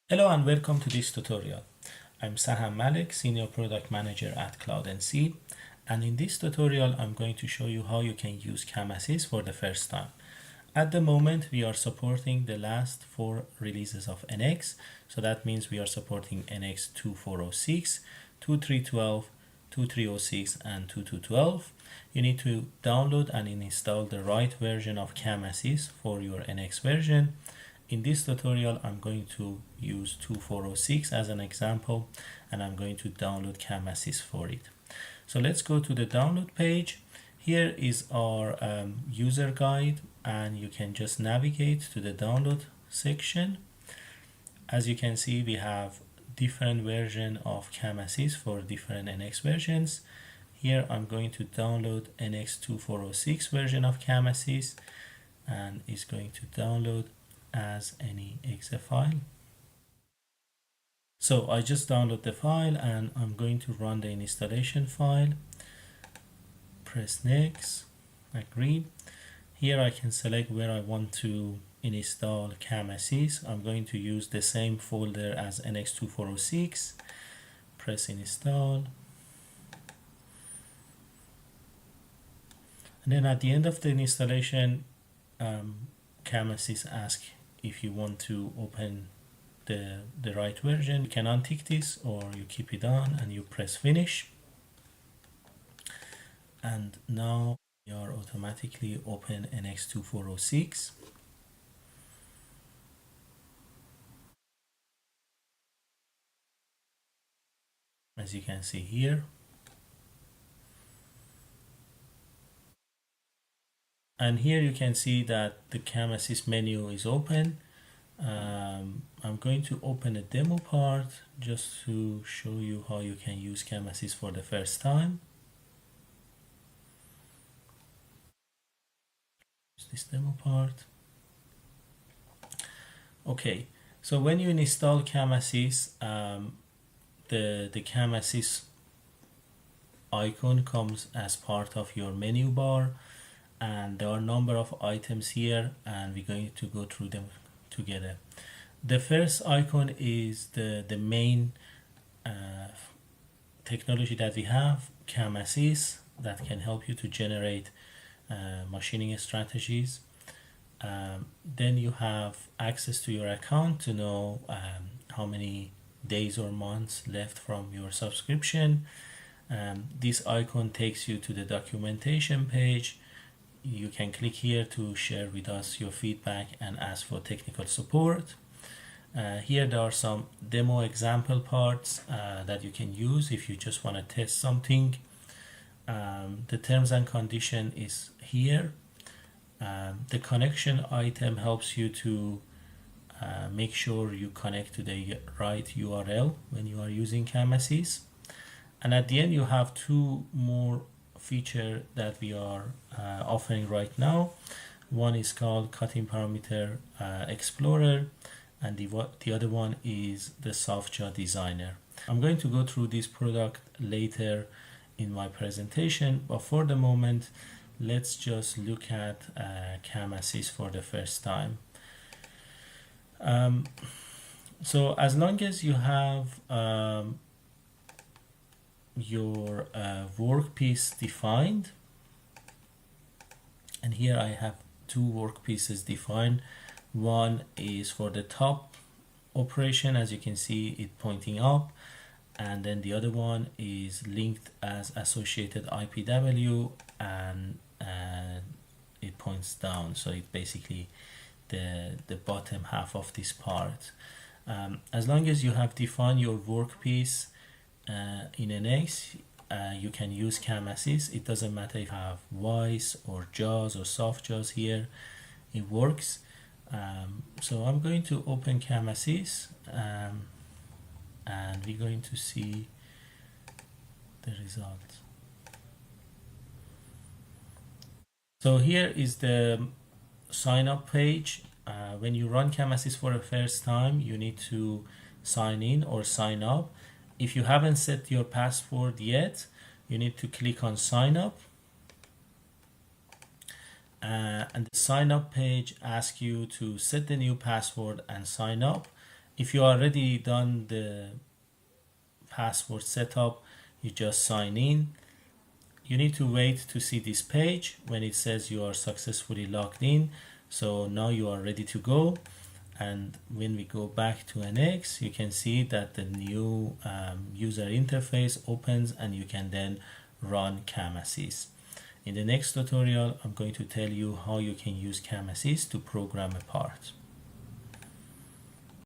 Hello and welcome to this tutorial. I'm Saham Malik, Senior Product Manager at CloudNC, and in this tutorial I'm going to show you how you can use CAM Assist for the first time. At the moment we are supporting the last 4 releases of NX, so that means we are supporting NX 2406, 2312, 2306 and 2212. You need to download and install the right version of CAM Assist for your NX version. In this tutorial, I'm going to use 2406 as an example, and I'm going to download CAM Assist for it. So let's go to the download page. Here is our user guide, and you can just navigate to the download section. As you can see, we have different version of CAM Assist for different NX versions. Here I'm going to download NX 2406 version of CAM Assist, and it's going to download as any exe file. So I just download the file and I'm going to run the installation file. Press next, agree. Here I can select where I want to install CAM Assist. I'm going to use the same folder as NX2406. Press install. And then at the end of the installation, CAM Assist asks if you want to open the right version. You can untick this or you keep it on and you press finish. And now you are automatically open NX2406. As you can see here. And here you can see that the CAM Assist menu is open. I'm going to open a demo part just to show you how you can use CAM Assist for the first time. This demo part. Okay, so when you install CAM Assist, the CAM Assist icon comes as part of your menu bar, and there are a number of items here and we're going to go through them together. The first icon is the main technology that we have, CAM Assist, that can help you to generate machining strategies. Then you have access to your account to know how many days or months left from your subscription. This icon takes you to the documentation page. You can click here to share with us your feedback and ask for technical support. Here there are some demo example parts that you can use if you just want to test something. The terms and condition is here. The connection item helps you to make sure you connect to the right URL when you are using CAM Assist. And at the end you have 2 more feature that we are offering right now. One is called Cutting Parameter Explorer, and the other one is the Softjaw Designer. I'm going to go through this product later in my presentation, but for the moment let's just look at CAM Assist for the first time. So as long as you have your workpiece defined, and here I have 2 workpieces defined. One is for the top operation, as you can see it pointing up, and then the other one is linked as associated IPW, and it points down, so it's basically the bottom half of this part. As long as you have defined your workpiece in NX, you can use CAM Assist. It doesn't matter if you have voice or JAWS or soft JAWS here, it works. So I'm going to open CAM Assist and we're going to see the results. So here is the sign up page. When you run CAM Assist for the first time, you need to sign in or sign up. If you haven't set your password yet, you need to click on sign up. And the sign up page asks you to set the new password and sign up. If you already done the password setup, you just sign in. You need to wait to see this page when it says you are successfully logged in. So now you are ready to go. And when we go back to NX, you can see that the new user interface opens and you can then run CAM Assist. In the next tutorial, I'm going to tell you how you can use CAM Assist to program a part.